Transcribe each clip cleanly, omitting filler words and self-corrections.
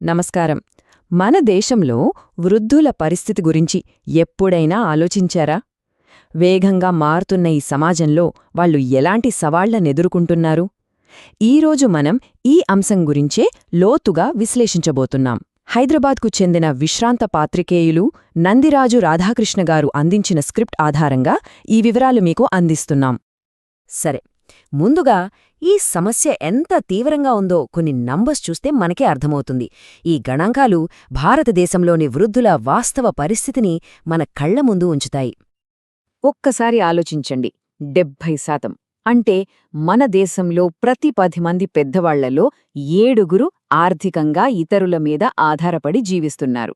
నమస్కారం. మన దేశంలో వృద్ధుల పరిస్థితి గురించి ఎప్పుడైనా ఆలోచించారా? వేగంగా మారుతున్న ఈ సమాజంలో వాళ్ళు ఎలాంటి సవాళ్లనెదుర్కొంటున్నారు? ఈరోజు మనం ఈ అంశం గురించే లోతుగా విశ్లేషించబోతున్నాం. హైదరాబాద్కు చెందిన విశ్రాంత పాత్రికేయులు నందిరాజు రాధాకృష్ణ గారు అందించిన స్క్రిప్ట్ ఆధారంగా ఈ వివరాలు మీకు అందిస్తున్నాం. సరే, ముందుగా ఈ సమస్య ఎంత తీవ్రంగా ఉందో కొన్ని నంబర్స్ చూస్తే మనకే అర్థమవుతుంది. ఈ గణాంకాలు భారతదేశంలోని వృద్ధుల వాస్తవ పరిస్థితిని మన కళ్ల ముందు ఉంచుతాయి. ఒక్కసారి ఆలోచించండి, 70% అంటే మన దేశంలో ప్రతి 10 మంది పెద్దవాళ్లలో 7 ఆర్థికంగా ఇతరుల మీద ఆధారపడి జీవిస్తున్నారు.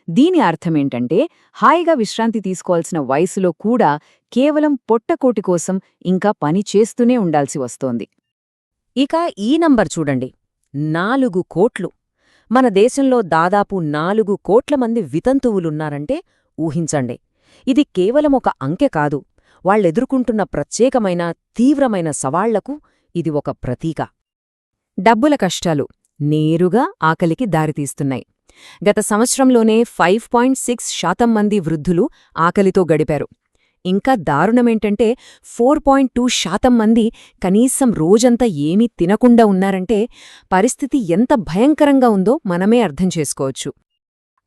దీని అర్థమేంటంటే హాయిగా విశ్రాంతి తీసుకోవాల్సిన వయసులో కూడా కేవలం పొట్టకోటి కోసం ఇంకా పని చేస్తూనే ఉండాల్సి వస్తోంది. ఇక ఈ నంబర్ చూడండి, 4 కోట్లు. మన దేశంలో దాదాపు 4 కోట్ల మంది వితంతువులున్నారంటే ఊహించండి. ఇది కేవలం ఒక అంకె కాదు, వాళ్ళెదుర్కొంటున్న ప్రత్యేకమైన తీవ్రమైన సవాళ్లకు ఇది ఒక ప్రతీక. డబ్బుల కష్టాలు నేరుగా ఆకలికి దారితీస్తున్నాయి. గత సంవత్సరంలోనే 5.6% మంది వృద్ధులు ఆకలితో గడిపారు. ఇంకా దారుణమేంటంటే 4.2% మంది కనీసం రోజంతా ఏమీ తినకుండా ఉన్నారంటే పరిస్థితి ఎంత భయంకరంగా ఉందో మనమే అర్థం చేసుకోవచ్చు.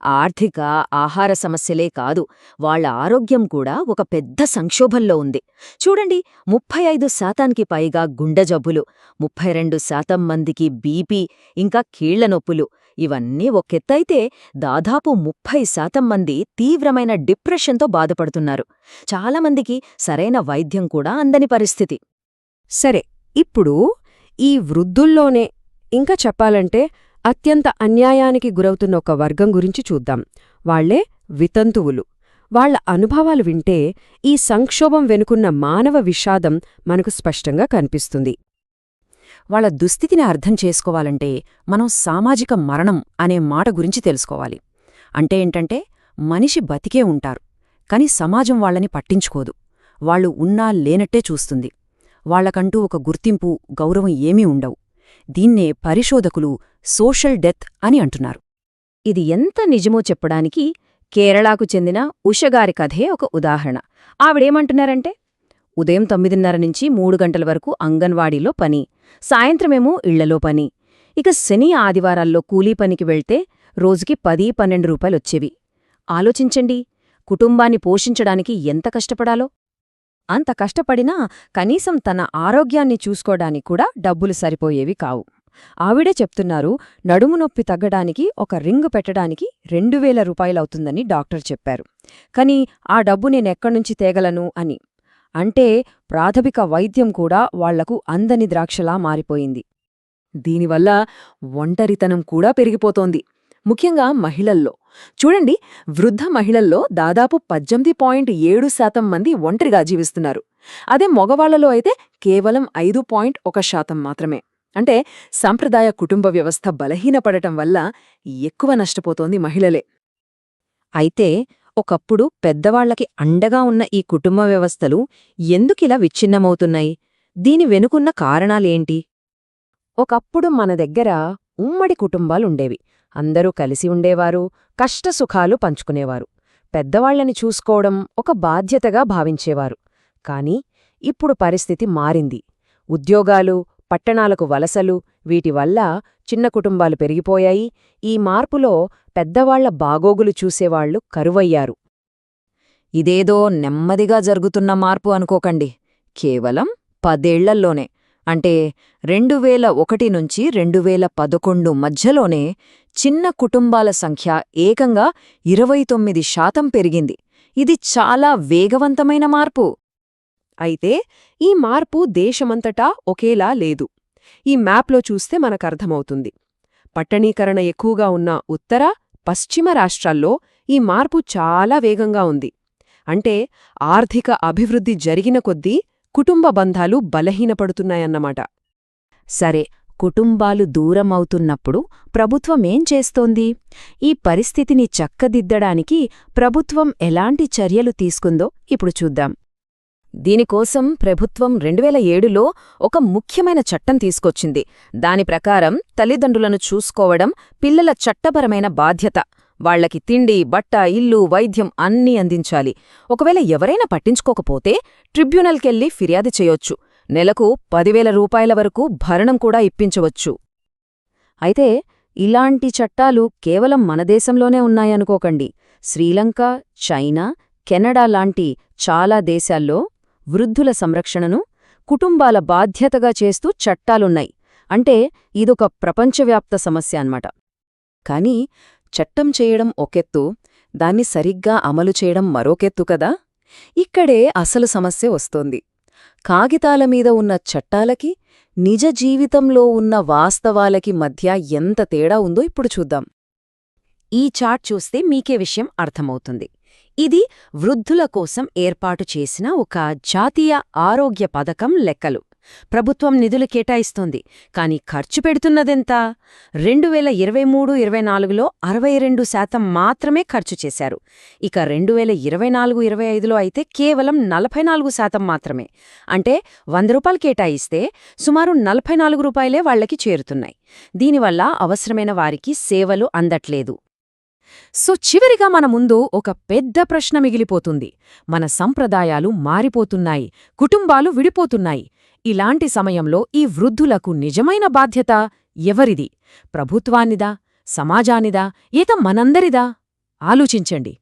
ఆర్థిక, ఆహార సమస్యలే కాదు, వాళ్ల ఆరోగ్యం కూడా ఒక పెద్ద సంక్షోభంలో ఉంది. చూడండి, 35% పైగా గుండె జబ్బులు, 32% మందికి బీపీ, ఇంకా కీళ్ల నొప్పులు. ఇవన్నీ ఒకెత్తైతే దాదాపు 30% మంది తీవ్రమైన డిప్రెషన్తో బాధపడుతున్నారు. చాలామందికి సరైన వైద్యం కూడా అందని పరిస్థితి. సరే, ఇప్పుడు ఈ వృద్ధుల్లోనే ఇంకా చెప్పాలంటే అత్యంత అన్యాయానికి గురవుతున్న ఒక వర్గం గురించి చూద్దాం. వాళ్లే వితంతువులు. వాళ్ల అనుభవాలు వింటే ఈ సంక్షోభం వెనుకున్న మానవ విషాదం మనకు స్పష్టంగా కనిపిస్తుంది. వాళ్ల దుస్థితిని అర్థం చేసుకోవాలంటే మనం సామాజిక మరణం అనే మాట గురించి తెలుసుకోవాలి. అంటే ఏంటంటే మనిషి బతికే ఉంటారు, కాని సమాజం వాళ్లని పట్టించుకోదు. వాళ్లు ఉన్నా లేనట్టే చూస్తుంది. వాళ్లకంటూ ఒక గుర్తింపు, గౌరవం ఏమీ ఉండవు. దీన్నే పరిశోధకులు సోషల్ డెత్ అని అంటున్నారు. ఇది ఎంత నిజమో చెప్పడానికి కేరళకు చెందిన ఉషగారి కథే ఒక ఉదాహరణ. ఆవిడేమంటున్నారంటే, ఉదయం 9:30 నుంచి 3 గంటల వరకు అంగన్వాడీలో పని, సాయంత్రమేమో ఇళ్లలో పని. ఇక శని, ఆదివారాల్లో కూలీ పనికి వెళ్తే రోజుకి 10-12 రూపాయలొచ్చేవి. ఆలోచించండి, కుటుంబాన్ని పోషించడానికి ఎంత కష్టపడాలో. అంత కష్టపడినా కనీసం తన ఆరోగ్యాన్ని చూసుకోవడానికి కూడా డబ్బులు సరిపోయేవి కావు. ఆవిడే చెప్తున్నారు, నడుము నొప్పి తగ్గడానికి ఒక రింగు పెట్టడానికి 2000 రూపాయలవుతుందని డాక్టర్ చెప్పారు. కాని ఆ డబ్బు నేనెక్కడ్నుంచి తేగలను అని. అంటే ప్రాథమిక వైద్యం కూడా వాళ్లకు అందని ద్రాక్షలా మారిపోయింది. దీనివల్ల ఒంటరితనం కూడా పెరిగిపోతోంది, ముఖ్యంగా మహిళల్లో. చూడండి, వృద్ధ మహిళల్లో దాదాపు 18.7% మంది ఒంటరిగా జీవిస్తున్నారు. అదే మగవాళ్లలో అయితే కేవలం 5.1% మాత్రమే. అంటే సంప్రదాయ కుటుంబ వ్యవస్థ బలహీనపడటం వల్ల ఎక్కువ నష్టపోతోంది మహిళలే. అయితే ఒకప్పుడు పెద్దవాళ్లకి అండగా ఉన్న ఈ కుటుంబ వ్యవస్థలు ఎందుకిలా విచ్ఛిన్నమవుతున్నాయి? దీని వెనుకున్న కారణాలేంటి? ఒకప్పుడు మన దగ్గర ఉమ్మడి కుటుంబాలుండేవి. అందరూ కలిసి ఉండేవారు, కష్టసుఖాలు పంచుకునేవారు. పెద్దవాళ్లని చూసుకోవడం ఒక బాధ్యతగా భావించేవారు. కాని ఇప్పుడు పరిస్థితి మారింది. ఉద్యోగాలు, పట్టణాలకు వలసలు, వీటివల్ల చిన్న కుటుంబాలు పెరిగిపోయాయి. ఈ మార్పులో పెద్దవాళ్ల బాగోగులు చూసేవాళ్లు కరువయ్యారు. ఇదేదో నెమ్మదిగా జరుగుతున్న మార్పు అనుకోకండి. కేవలం 10 ఏళ్లల్లోనే, అంటే 2001 నుంచి 2011 మధ్యలోనే చిన్న కుటుంబాల సంఖ్య ఏకంగా 29% పెరిగింది. ఇది చాలా వేగవంతమైన మార్పు. అయితే ఈ మార్పు దేశమంతటా ఒకేలా లేదు. ఈ మ్యాప్లో చూస్తే మనకర్థమవుతుంది. పట్టణీకరణ ఎక్కువగా ఉన్న ఉత్తర, పశ్చిమ రాష్ట్రాల్లో ఈ మార్పు చాలా వేగంగా ఉంది. అంటే ఆర్థిక అభివృద్ధి జరిగిన కొద్దీ కుటుంబ బంధాలు బలహీనపడుతున్నాయన్నమాట. సరే, కుటుంబాలు దూరమవుతున్నప్పుడు ప్రభుత్వమేం చేస్తోంది? ఈ పరిస్థితిని చక్కదిద్దడానికి ప్రభుత్వం ఎలాంటి చర్యలు తీసుకుందో ఇప్పుడు చూద్దాం. దీనికోసం ప్రభుత్వం 2007లో ఒక ముఖ్యమైన చట్టం తీసుకొచ్చింది. దాని ప్రకారం తల్లిదండ్రులను చూసుకోవడం పిల్లల చట్టపరమైన బాధ్యత. వాళ్లకి తిండి, బట్ట, ఇల్లు, వైద్యం అన్నీ అందించాలి. ఒకవేళ ఎవరైనా పట్టించుకోకపోతే ట్రిబ్యునల్కెళ్లి ఫిర్యాదు చేయొచ్చు. నెలకు 10,000 రూపాయల వరకు భరణం కూడా ఇప్పించవచ్చు. అయితే ఇలాంటి చట్టాలు కేవలం మన దేశంలోనే ఉన్నాయనుకోకండి. శ్రీలంక, చైనా, కెనడా లాంటి చాలా దేశాల్లో వృద్ధుల సంరక్షణను కుటుంబాల బాధ్యతగా చేస్తూ చట్టాలున్నాయి. అంటే ఇదొక ప్రపంచవ్యాప్త సమస్య అన్నమాట. కానీ చట్టం చేయడం ఒకెత్తు, దాన్ని సరిగ్గా అమలు చేయడం మరోకెత్తు కదా. ఇక్కడే అసలు సమస్య వస్తోంది. కాగితాల మీద ఉన్న చట్టాలకి, నిజ జీవితంలో ఉన్న వాస్తవాలకి మధ్య ఎంత తేడా ఉందో ఇప్పుడు చూద్దాం. ఈ చార్ట్ చూస్తే మీకే విషయం అర్థమవుతుంది. ఇది వృద్ధుల కోసం ఏర్పాటు చేసిన ఒక జాతీయ ఆరోగ్య పథకం లెక్కలు. ప్రభుత్వం నిధులు కేటాయిస్తోంది, కాని ఖర్చు పెడుతున్నదెంత? 2023-24లో 62% మాత్రమే ఖర్చు చేశారు. ఇక 2024-25లో అయితే కేవలం 44% మాత్రమే. అంటే 100 రూపాయలు కేటాయిస్తే సుమారు 44 రూపాయలే వాళ్లకి చేరుతున్నాయి. దీనివల్ల అవసరమైన వారికి సేవలు అందట్లేదు. సో చివరిగా మన ముందు ఒక పెద్ద ప్రశ్న మిగిలిపోతుంది. మన సంప్రదాయాలు మారిపోతున్నాయి, కుటుంబాలు విడిపోతున్నాయి. ఇలాంటి సమయంలో ఈ వృద్ధులకు నిజమైన బాధ్యత ఎవరిది? ప్రభుత్వానిదా? సమాజానిదా? ఏత మనందరిదా? ఆలోచించండి.